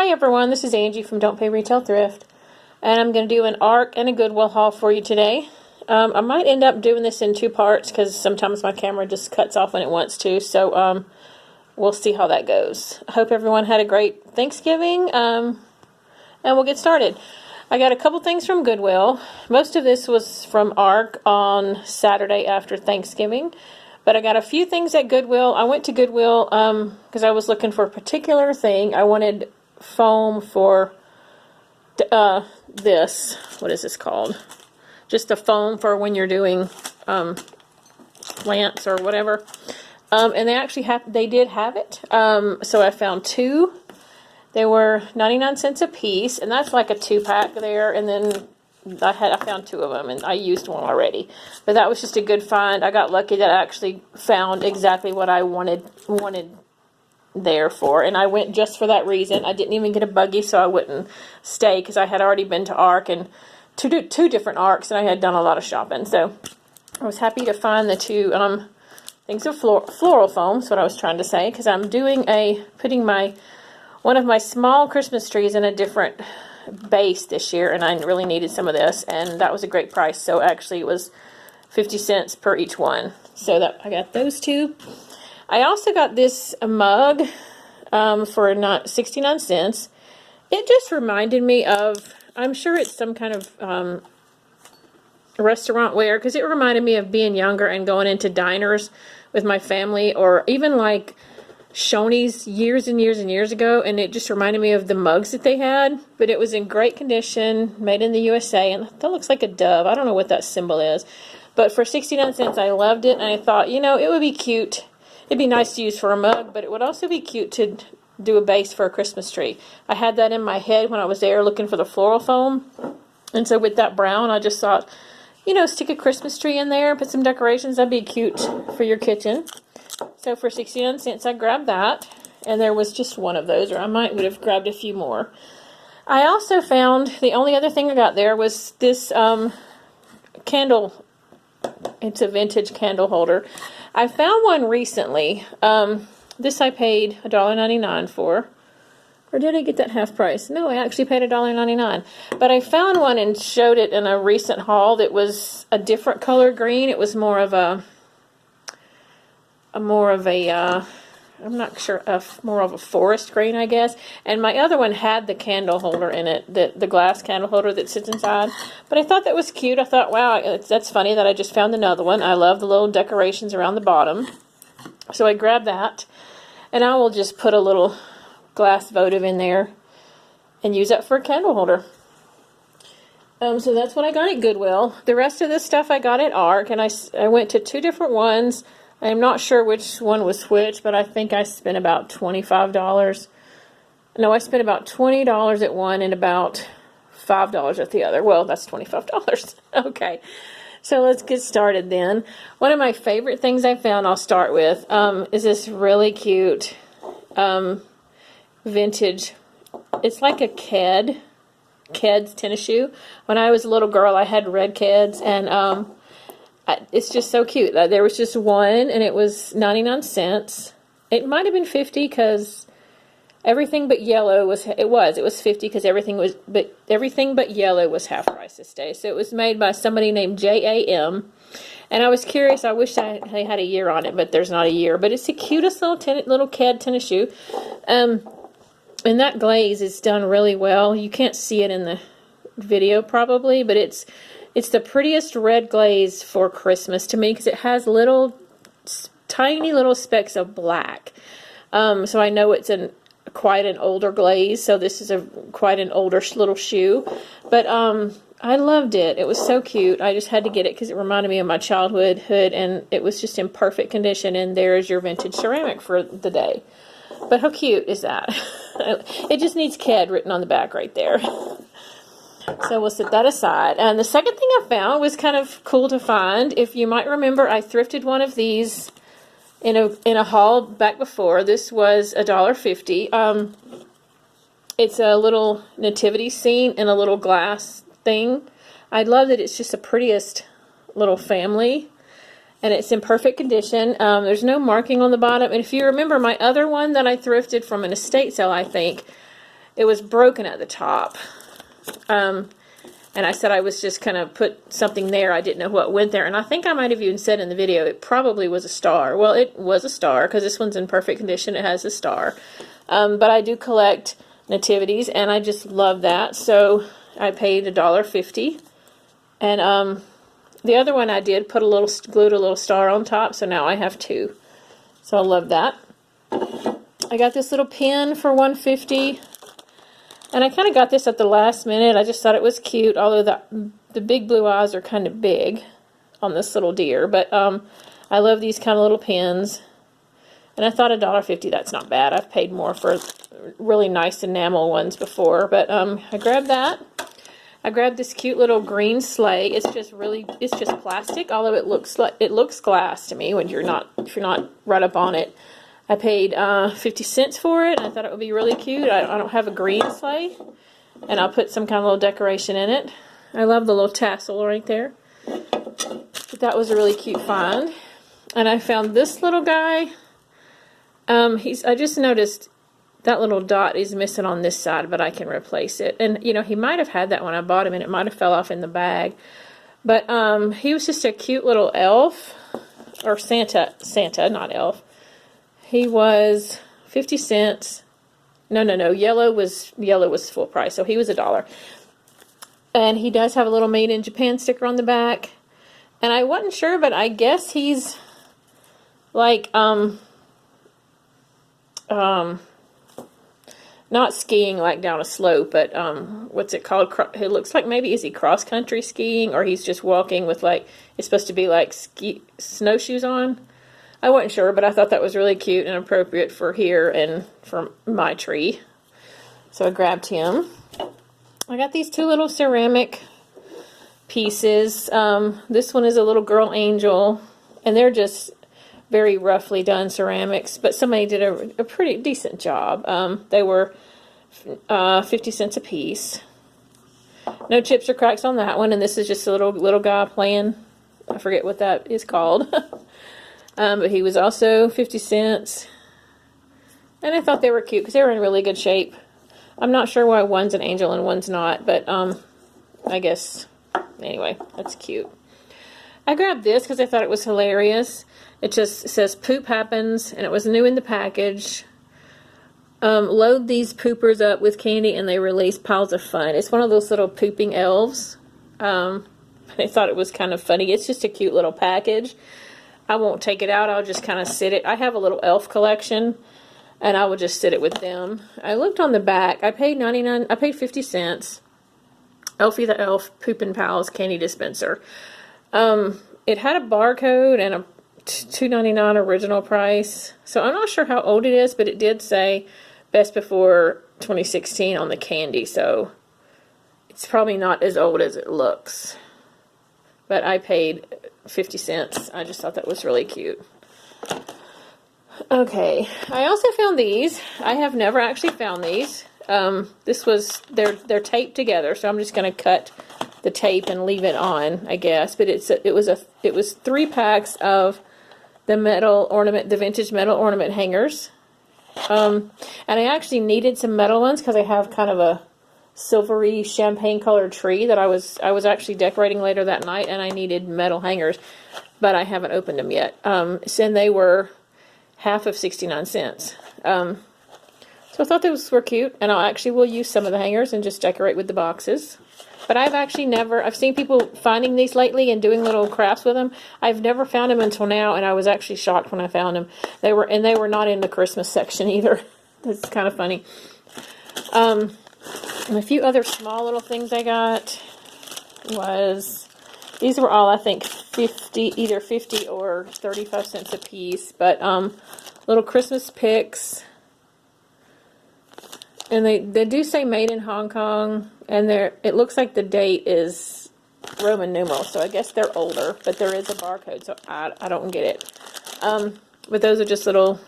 Hi everyone, this is Angie from Don't Pay Retail Thrift, and I'm going to do an Arc and a Goodwill haul for you today. I might end up doing this in two parts because sometimes my camera just cuts off when it wants to, so we'll see how that goes. I hope everyone had a great Thanksgiving, and we'll get started. I got a couple things from Goodwill. Most of this was from Arc on Saturday after Thanksgiving. But I got a few things at Goodwill. I went to Goodwill because I was looking for a particular thing. I wanted foam for this. What is this called? Just the foam for when you're doing plants or whatever. And they did have it. So I found two. They were 99 cents a piece, and that's like a 2-pack there. And then I found two of them, and I used one already. But that was just a good find. I got lucky that I actually found exactly what I wanted there for, and I went just for that reason. I didn't even get a buggy so I wouldn't stay because I had already been to Arc and two different Arcs, and I had done a lot of shopping. So I was happy to find the two things of floral foam. That's what I was trying to say, because I'm putting one of my small Christmas trees in a different base this year, and I really needed some of this, and that was a great price. So actually it was 50 cents per each one. So I got those two. I also got this mug for 69 cents. It just reminded me of, I'm sure it's some kind of restaurant wear, because it reminded me of being younger and going into diners with my family, or even like Shoney's years and years and years ago, and it just reminded me of the mugs that they had. But it was in great condition, made in the USA, and that looks like a dove. I don't know what that symbol is, but for 69 cents I loved it, and I thought, you know, it would be cute. It'd be nice to use for a mug, but it would also be cute to do a base for a Christmas tree. I had that in my head when I was there looking for the floral foam, and so with that brown I just thought, you know, stick a Christmas tree in there, put some decorations, that'd be cute for your kitchen. So for 69 cents, I grabbed that, and there was just one of those, or I would have grabbed a few more. I also found, the only other thing I got there was this candle. It's a vintage candle holder. I found one recently. This I paid $1.99 for. Or did I get that half price? No, I actually paid $1.99. But I found one and showed it in a recent haul that was a different color green. It was more of a I'm not sure, more of a forest green, I guess. And my other one had the candle holder in it, the glass candle holder that sits inside. But I thought that was cute. I thought, wow, that's funny that I just found another one. I love the little decorations around the bottom. So I grabbed that, and I will just put a little glass votive in there and use that for a candle holder. So that's what I got at Goodwill. The rest of this stuff I got at Arc, and I went to two different ones. I'm not sure which one was which, but I think I spent about $25. No, I spent about $20 at one and about $5 at the other. Well, that's $25. Okay, so let's get started then. One of my favorite things I found, I'll start with, is this really cute vintage. It's like a Ked's tennis shoe. When I was a little girl, I had red Keds, and it's just so cute. There was just one, and it was 99 cents. It might have been 50 because everything but yellow was 50 because everything but yellow was half price this day. So it was made by somebody named JAM, and I was curious. I wish they had a year on it, but there's not a year. But it's the cutest little Ked tennis shoe. And that glaze is done really well. You can't see it in the video probably, but it's the prettiest red glaze for Christmas to me because it has tiny little specks of black. So I know it's quite an older glaze. So this is quite an older little shoe. But I loved it. It was so cute. I just had to get it because it reminded me of my childhood, and it was just in perfect condition. And there's your vintage ceramic for the day. But how cute is that? It just needs Ked written on the back right there. So we'll set that aside. And the second thing I found was kind of cool to find. If you might remember, I thrifted one of these in a haul back before. This was $1.50. It's a little nativity scene in a little glass thing. I love that it's just the prettiest little family. and it's in perfect condition. There's no marking on the bottom. And if you remember my other one that I thrifted from an estate sale, I think, it was broken at the top. And I said I was just going to put something there. I didn't know what went there. And I think I might have even said in the video it probably was a star. Well, it was a star because this one's in perfect condition. It has a star. But I do collect nativities, and I just love that. So I paid $1.50. And the other one I did put glued a little star on top. So now I have 2. So I love that. I got this little pin for $1.50. And I kind of got this at the last minute. I just thought it was cute, although the big blue eyes are kind of big on this little deer. But I love these kind of little pins. And I thought $1.50, that's not bad. I've paid more for really nice enamel ones before. But I grabbed that. I grabbed this cute little green sleigh. It's just plastic, although it looks glass to me when if you're not right up on it. I paid 50 cents for it. I thought it would be really cute. I don't have a green sleigh, and I'll put some kind of little decoration in it. I love the little tassel right there. But that was a really cute find. And I found this little guy. I just noticed that little dot is missing on this side, but I can replace it. And you know, he might have had that when I bought him, and it might have fell off in the bag. But he was just a cute little elf, or Santa, not elf. He was 50 cents. No. Yellow was full price, so he was $1. And he does have a little Made in Japan sticker on the back. And I wasn't sure, but I guess he's like not skiing like down a slope, but what's it called? It looks like maybe is he cross country skiing, or he's just walking with like it's supposed to be like snowshoes on. I wasn't sure, but I thought that was really cute and appropriate for here and for my tree. So I grabbed him. I got these 2 little ceramic pieces. This one is a little girl angel, and they're just very roughly done ceramics, but somebody did a pretty decent job. They were 50 cents a piece. No chips or cracks on that one, and this is just a little guy playing. I forget what that is called. But he was also 50 cents. And I thought they were cute because they were in really good shape. I'm not sure why one's an angel and one's not, but I guess, anyway, that's cute. I grabbed this because I thought it was hilarious. It just says poop happens, and it was new in the package. Load these poopers up with candy and they release piles of fun. It's one of those little pooping elves. I thought it was kind of funny. It's just a cute little package. I won't take it out. I'll just kind of sit it. I have a little elf collection, and I will just sit it with them. I looked on the back. I paid 50 cents. Elfie the Elf Poopin' Pals candy dispenser. It had a barcode and a $2.99 original price. So I'm not sure how old it is, but it did say best before 2016 on the candy. So it's probably not as old as it looks. But I paid 50 cents. I just thought that was really cute. Okay, I also found these. I have never actually found these. They're taped together, so I'm just going to cut the tape and leave it on, I guess. But it was 3 packs of the vintage metal ornament hangers. And I actually needed some metal ones because I have kind of a silvery champagne colored tree that I was actually decorating later that night, and I needed metal hangers, but I haven't opened them yet. And they were half of 69 cents. So I thought those were cute, and will use some of the hangers and just decorate with the boxes. But I've seen people finding these lately and doing little crafts with them. I've never found them until now, and I was actually shocked when I found them. They were not in the Christmas section either. That's kind of funny. And a few other small little things I got these were all, I think, either 50 or 35 cents a piece. But little Christmas picks. And they do say made in Hong Kong. And it looks like the date is Roman numeral. So I guess they're older. But there is a barcode, so I don't get it. But those are just little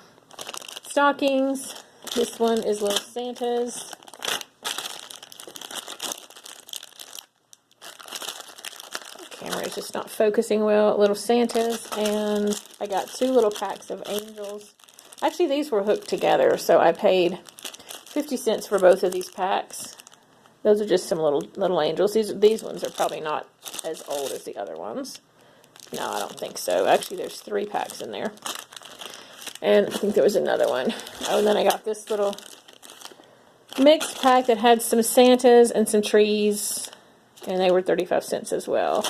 stockings. This one is little Santas. Camera is just not focusing well. Little Santas, and I got 2 little packs of angels. Actually, these were hooked together, so I paid 50 cents for both of these packs. Those are just some little angels. These ones are probably not as old as the other ones. No, I don't think so. Actually, there's 3 packs in there. And I think there was another one. Oh, and then I got this little mixed pack that had some Santas and some trees. And they were 35 cents as well.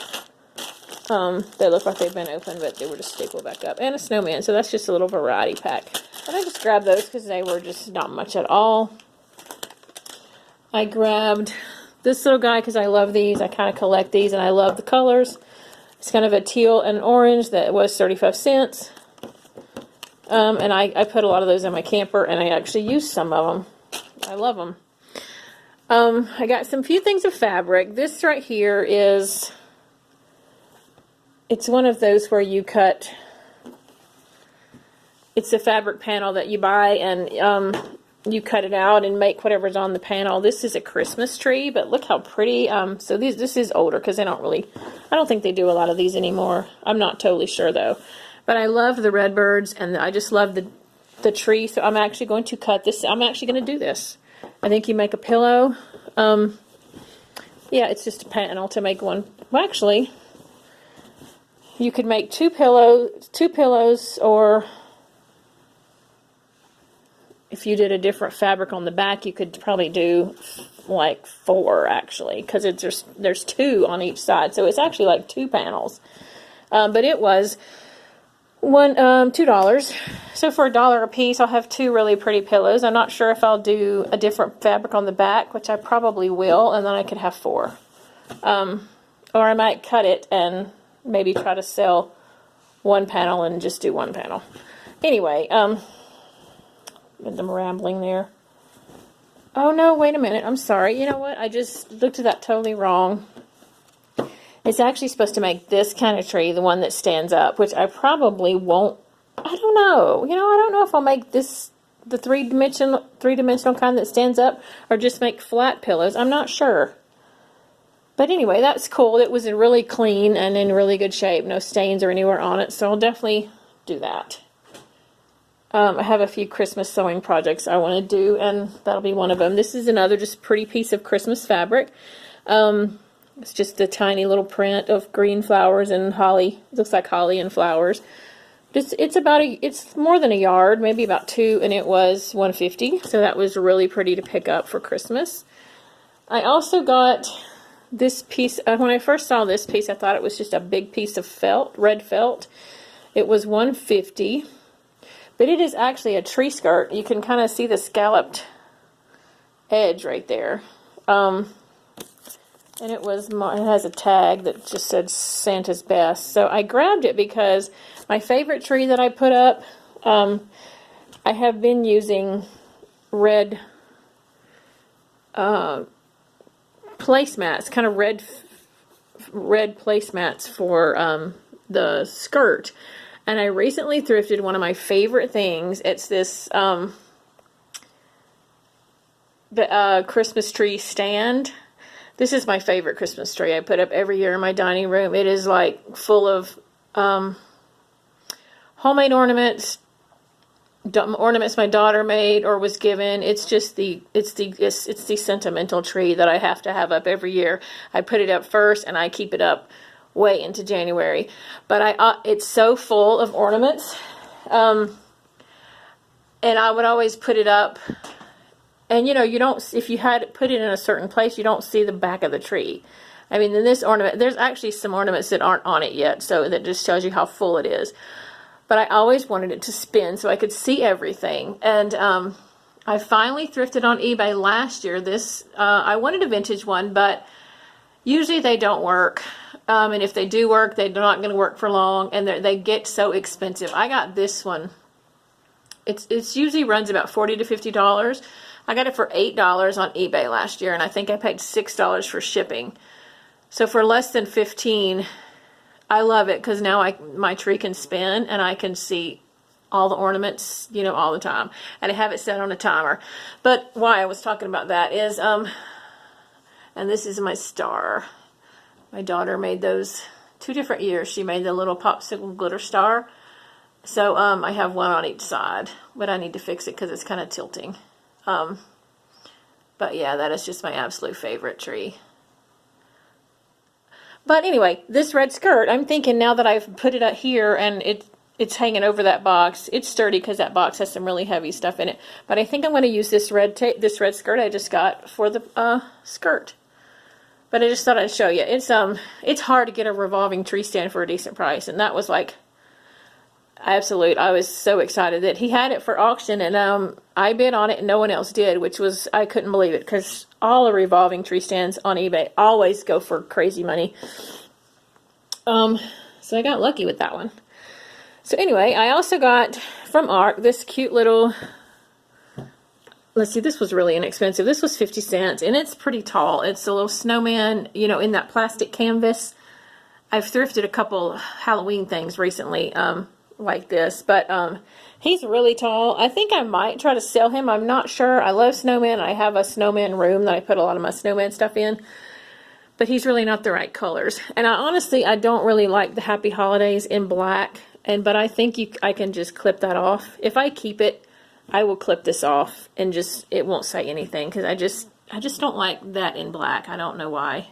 They look like they've been opened, but they were just stapled back up. And a snowman, so that's just a little variety pack. And I just grabbed those because they were just not much at all. I grabbed this little guy because I love these. I kind of collect these, and I love the colors. It's kind of a teal and orange that was 35 cents. And I put a lot of those in my camper, and I actually used some of them. I love them. I got some few things of fabric. This right here is... It's one of those where you cut, it's a fabric panel that you buy and you cut it out and make whatever's on the panel. This is a Christmas tree, but look how pretty. So this is older because they don't really, I don't think they do a lot of these anymore. I'm not totally sure though. But I love the red birds and I just love the tree. So I'm actually going to cut this. I'm actually going to do this. I think you make a pillow. Yeah, it's just a panel to make one. Well, actually... You could make two pillows, or if you did a different fabric on the back, you could probably do like 4 actually, because there's 2 on each side, so it's actually like 2 panels. But it was $2. So for $1 a piece, I'll have 2 really pretty pillows. I'm not sure if I'll do a different fabric on the back, which I probably will, and then I could have 4. Or I might cut it and maybe try to sell 1 panel and just do 1 panel. Anyway, I'm rambling there. Oh no, wait a minute. I'm sorry. You know what? I just looked at that totally wrong. It's actually supposed to make this kind of tree, the one that stands up, which I probably won't. I don't know. You know, I don't know if I'll make this the three-dimensional kind that stands up or just make flat pillows. I'm not sure. But anyway, that's cool. It was really clean and in really good shape. No stains or anywhere on it. So I'll definitely do that. I have a few Christmas sewing projects I want to do, and that'll be one of them. This is another just pretty piece of Christmas fabric. It's just a tiny little print of green flowers and holly. It looks like holly and flowers. It's more than a yard, maybe about 2, and it was $1.50. So that was really pretty to pick up for Christmas. I also got this piece. When I first saw this piece, I thought it was just a big piece of felt, red felt. It was $1.50, but it is actually a tree skirt. You can kind of see the scalloped edge right there. And it has a tag that just said Santa's Best. So I grabbed it because my favorite tree that I put up, I have been using red placemats, kind of red placemats for the skirt. And I recently thrifted one of my favorite things. It's this Christmas tree stand. This is my favorite Christmas tree. I put up every year in my dining room. It is like full of homemade ornaments my daughter made or was given. It's just it's the sentimental tree that I have to have up every year. I put it up first and I keep it up way into January. But it's so full of ornaments. And I would always put it up. And, you know, if you had put it in a certain place, you don't see the back of the tree. I mean, in this ornament, there's actually some ornaments that aren't on it yet, so that just tells you how full it is. But I always wanted it to spin so I could see everything. And I finally thrifted on eBay last year. I wanted a vintage one, but usually they don't work. And if they do work, they're not going to work for long, and they get so expensive. I got this one. It's usually runs about $40 to $50. I got it for $8 on eBay last year, and I think I paid $6 for shipping. So for less than $15, I love it because now my tree can spin and I can see all the ornaments, you know, all the time. And I have it set on a timer. But why I was talking about that is, and this is my star. My daughter made those 2 different years. She made the little popsicle glitter star. So I have one on each side, but I need to fix it because it's kind of tilting. But yeah, that is just my absolute favorite tree. But anyway, this red skirt, I'm thinking now that I've put it up here and it's hanging over that box. It's sturdy because that box has some really heavy stuff in it. But I think I'm going to use this red skirt I just got for the skirt. But I just thought I'd show you. It's hard to get a revolving tree stand for a decent price, and that was like absolute. I was so excited that he had it for auction, and I bid on it and no one else did, which was, I couldn't believe it, because all the revolving tree stands on eBay always go for crazy money. So I got lucky with that one. So anyway, I also got from Arc this cute little, let's see, this was really inexpensive. This was 50 cents, and it's pretty tall. It's a little snowman, you know, in that plastic canvas. I've thrifted a couple Halloween things recently, like this, but he's really tall. I think I might try to sell him. I'm not sure. I love snowman. I have a snowman room that I put a lot of my snowman stuff in, but he's really not the right colors. And I don't really like the Happy Holidays in black, but I think I can just clip that off. If I keep it, I will clip this off and it won't say anything, because I just don't like that in black. I don't know why.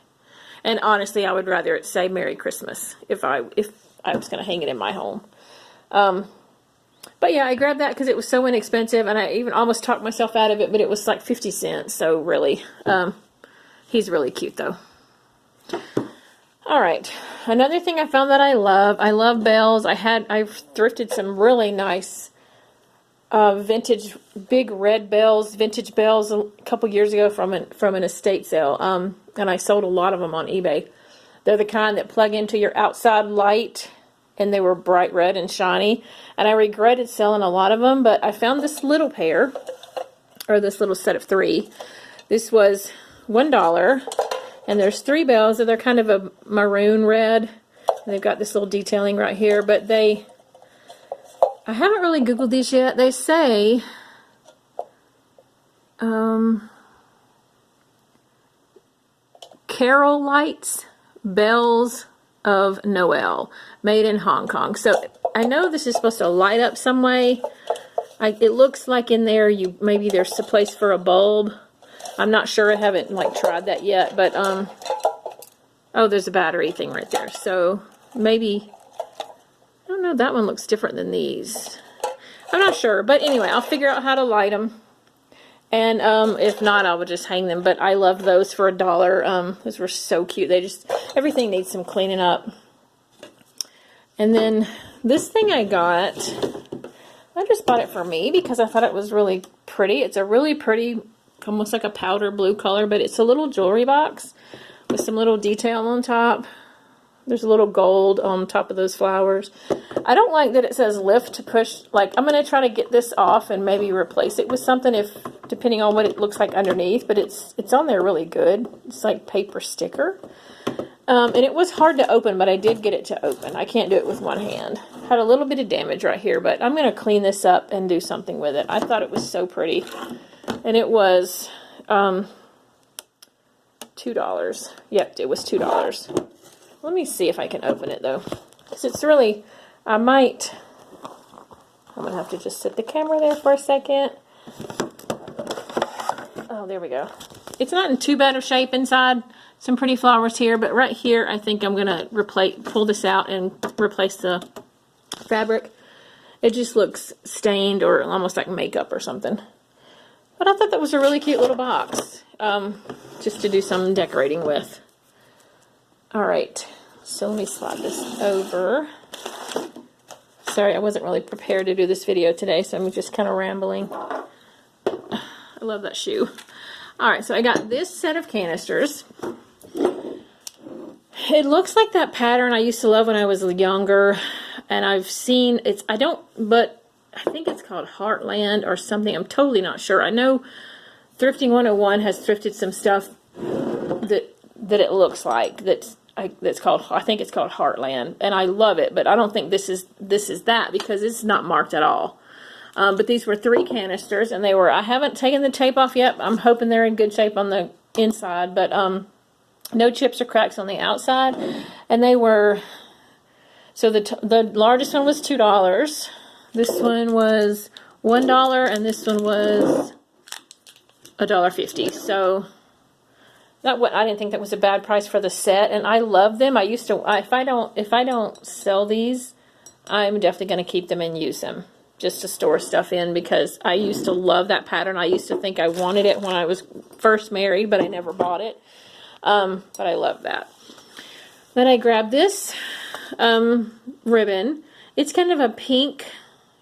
And honestly, I would rather it say Merry Christmas if I was going to hang it in my home. But yeah, I grabbed that because it was so inexpensive, and I even almost talked myself out of it, but it was like 50 cents. So really, he's really cute though. All right. Another thing I found that I love bells. I thrifted some really nice, vintage, big red bells, vintage bells a couple years ago from an estate sale. And I sold a lot of them on eBay. They're the kind that plug into your outside light, and they were bright red and shiny. And I regretted selling a lot of them, but I found this little pair, or this little set of 3. This was $1, and there's 3 bells, and they're kind of a maroon red. They've got this little detailing right here, but I haven't really Googled these yet. They say, Carol Lights Bells of Noel, made in Hong Kong. So I know this is supposed to light up some way. It looks like in there maybe there's a place for a bulb. I'm not sure. I haven't tried that yet, but oh, there's a battery thing right there. So maybe, I don't know, that one looks different than these. I'm not sure, but anyway, I'll figure out how to light them. And if not, I will just hang them. But I love those for $1. Those were so cute. Everything needs some cleaning up. And then this thing I got, I just bought it for me because I thought it was really pretty. It's a really pretty, almost like a powder blue color, but it's a little jewelry box with some little detail on top. There's a little gold on top of those flowers. I don't like that it says lift to push. I'm going to try to get this off and maybe replace it with something depending on what it looks like underneath, but it's on there really good. It's like paper sticker. And it was hard to open, but I did get it to open. I can't do it with one hand. Had a little bit of damage right here, but I'm going to clean this up and do something with it. I thought it was so pretty. And it was $2. Yep, it was $2. Let me see if I can open it though. Because it's really, I'm going to have to just set the camera there for a second. Oh, there we go. It's not in too bad of shape inside. Some pretty flowers here, but right here I think I'm going to pull this out and replace the fabric. It just looks stained or almost like makeup or something. But I thought that was a really cute little box. Just to do some decorating with. Alright, so let me slide this over. Sorry, I wasn't really prepared to do this video today, so I'm just kind of rambling. I love that shoe. Alright, so I got this set of canisters. It looks like that pattern I used to love when I was younger, and I've seen, but I think it's called Heartland or something. I'm totally not sure. I know Thrifting 101 has thrifted some stuff that it looks like that's called, I think it's called Heartland, and I love it, but I don't think this is that because it's not marked at all. But these were 3 canisters, and I haven't taken the tape off yet. I'm hoping they're in good shape on the inside, but no chips or cracks on the outside. And they were, so the largest one was $2. This one was $1, and this one was $1.50. So I didn't think that was a bad price for the set, and I love them. I used to, if I don't sell these, I'm definitely going to keep them and use them just to store stuff in, because I used to love that pattern. I used to think I wanted it when I was first married, but I never bought it. But I love that. Then I grabbed this ribbon. It's kind of a pink.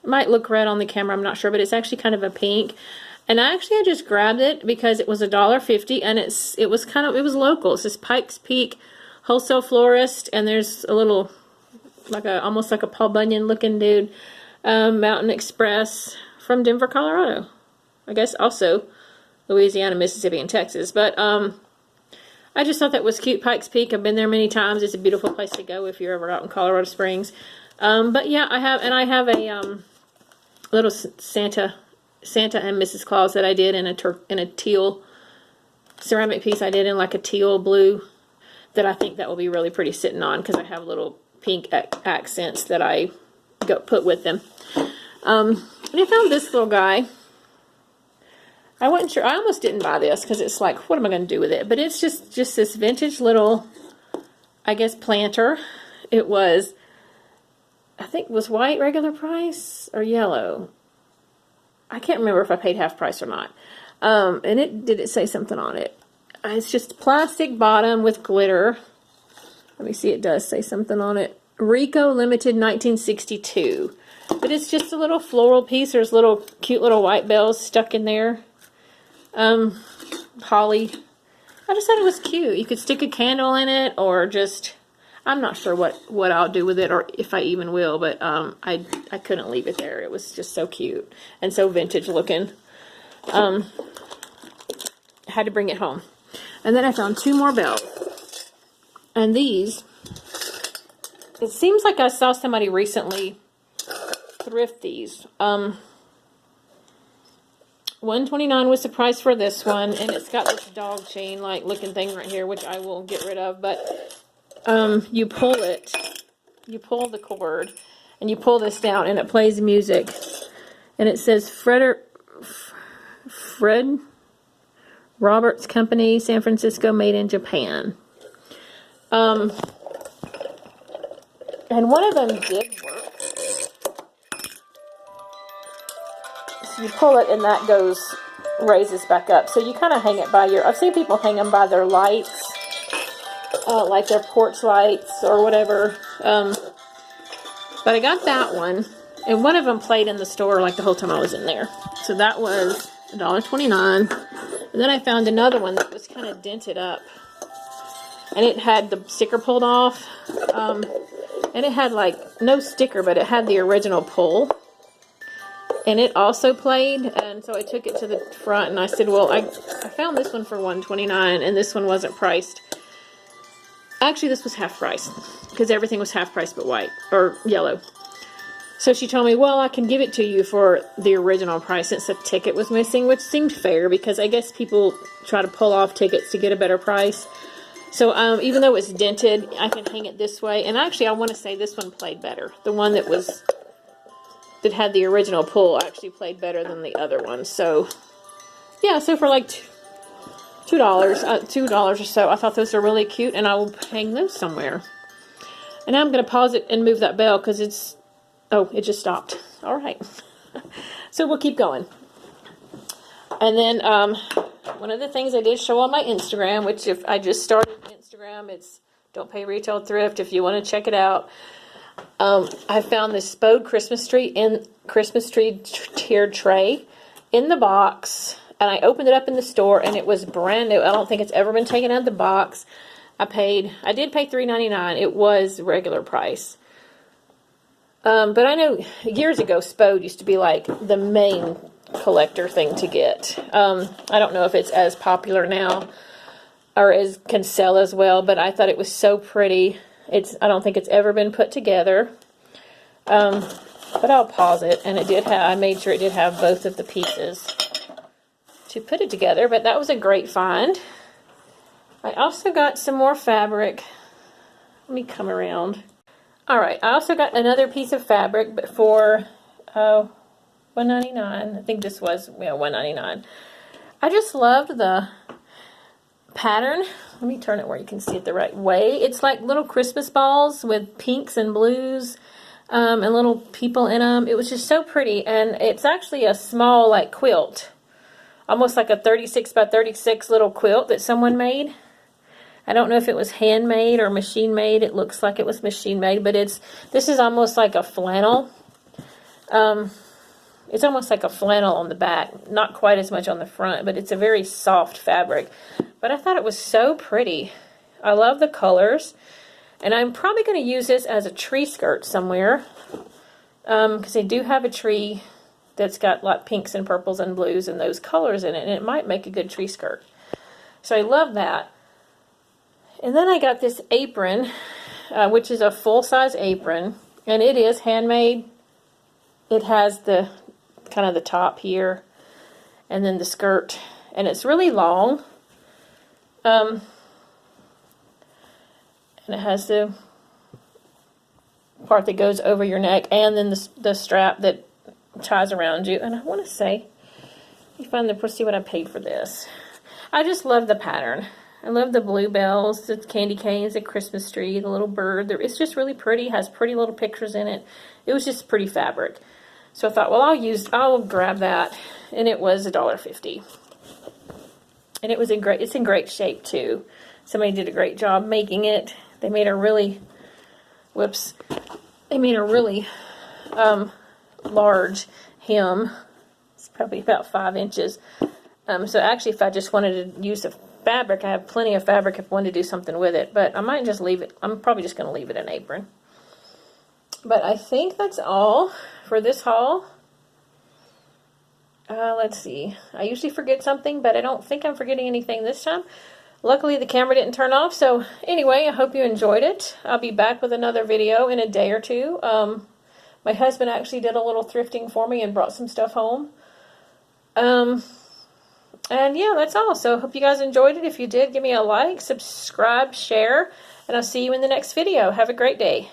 It might look red on the camera, I'm not sure, but it's actually kind of a pink. And I just grabbed it because it was $1.50, and it was local. It's this Pikes Peak Wholesale Florist, and there's a little, almost like a Paul Bunyan looking dude, Mountain Express from Denver, Colorado. I guess also Louisiana, Mississippi, and Texas. But I just thought that was cute. Pikes Peak, I've been there many times. It's a beautiful place to go if you're ever out in Colorado Springs. But yeah, I have a little Santa and Mrs. Claus that I did in a teal ceramic piece. I did in like a teal blue that I think that will be really pretty sitting on, because I have little pink accents that I put with them. And I found this little guy. I wasn't sure. I almost didn't buy this because it's like, what am I going to do with it? But it's just this vintage little, I guess, planter. It was, I think, was white regular price or yellow. I can't remember if I paid half price or not. And did it say something on it? It's just plastic bottom with glitter. Let me see, it does say something on it. Rico Limited 1962. But it's just a little floral piece. There's cute little white bells stuck in there. Holly. I just thought it was cute. You could stick a candle in it, or just, I'm not sure what I'll do with it, or if I even will, but I couldn't leave it there. It was just so cute and so vintage looking. Had to bring it home. And then I found two more bells. And these, it seems like I saw somebody recently thrift these. $1.29 was the price for this one, and it's got this dog chain like looking thing right here, which I will get rid of. But you pull the cord, and you pull this down, and it plays music, and it says Fred Roberts Company, San Francisco, made in Japan. And one of them did work. So you pull it, and that raises back up. So you kind of hang it by I've seen people hang them by their lights, like their porch lights or whatever. But I got that one, and one of them played in the store like the whole time I was in there. So that was $1.29. And then I found another one that was kind of dented up, and it had the sticker pulled off, and it had like no sticker, but it had the original pull, and it also played. And so I took it to the front, and I said, well, I found this one for $1.29, and this one wasn't priced. Actually, this was half price, because everything was half price but white or yellow. So she told me, well, I can give it to you for the original price since the ticket was missing, which seemed fair, because I guess people try to pull off tickets to get a better price. So even though it's dented, I can hang it this way. And actually, I want to say this one played better. The one that had the original pull actually played better than the other one. So yeah, so for like $2 or so, I thought those are really cute, and I will hang those somewhere. And now I'm going to pause it and move that bell, because it just stopped. All right. So we'll keep going. And then one of the things I did show on my Instagram, which if I just started Instagram, it's Don't Pay Retail Thrift, if you want to check it out. I found this Spode Christmas tree tiered tray in the box, and I opened it up in the store, and it was brand new. I don't think it's ever been taken out of the box. I did pay $3.99. It was regular price. But I know years ago, Spode used to be like the main collector thing to get. I don't know if it's as popular now or can sell as well, but I thought it was so pretty. I don't think it's ever been put together. But I'll pause it, and I made sure it did have both of the pieces to put it together, but that was a great find. I also got some more fabric. Let me come around. Alright, I also got another piece of fabric, but for $1.99. I think this was $1.99. I just loved the pattern. Let me turn it where you can see it the right way. It's like little Christmas balls with pinks and blues and little people in them. It was just so pretty, and it's actually a small like quilt, almost like a 36 by 36 little quilt that someone made. I don't know if it was handmade or machine made. It looks like it was machine made, but this is almost like a flannel. It's almost like a flannel on the back, not quite as much on the front, but it's a very soft fabric. But I thought it was so pretty. I love the colors, and I'm probably going to use this as a tree skirt somewhere, because they do have a tree that's got like pinks and purples and blues and those colors in it, and it might make a good tree skirt. So I love that. And then I got this apron, which is a full-size apron, and it is handmade. It has the kind of the top here, and then the skirt, and it's really long. And it has the part that goes over your neck, and then the strap that ties around you. And I want to say, let me find let's see what I paid for this. I just love the pattern. I love the bluebells, the candy canes, the Christmas tree, the little bird. It's just really pretty. Has pretty little pictures in it. It was just pretty fabric. So I thought, well, I'll grab that, and it was $1.50. And it's in great shape too. Somebody did a great job making it. They made a really, large hem. It's probably about 5 inches. So actually, if I just wanted to use the fabric, I have plenty of fabric if I wanted to do something with it. But I might just leave it. I'm probably just going to leave it an apron. But I think that's all for this haul. Let's see. I usually forget something, but I don't think I'm forgetting anything this time. Luckily, the camera didn't turn off. So anyway, I hope you enjoyed it. I'll be back with another video in a day or two. My husband actually did a little thrifting for me and brought some stuff home. And yeah, that's all. So hope you guys enjoyed it. If you did, give me a like, subscribe, share, and I'll see you in the next video. Have a great day.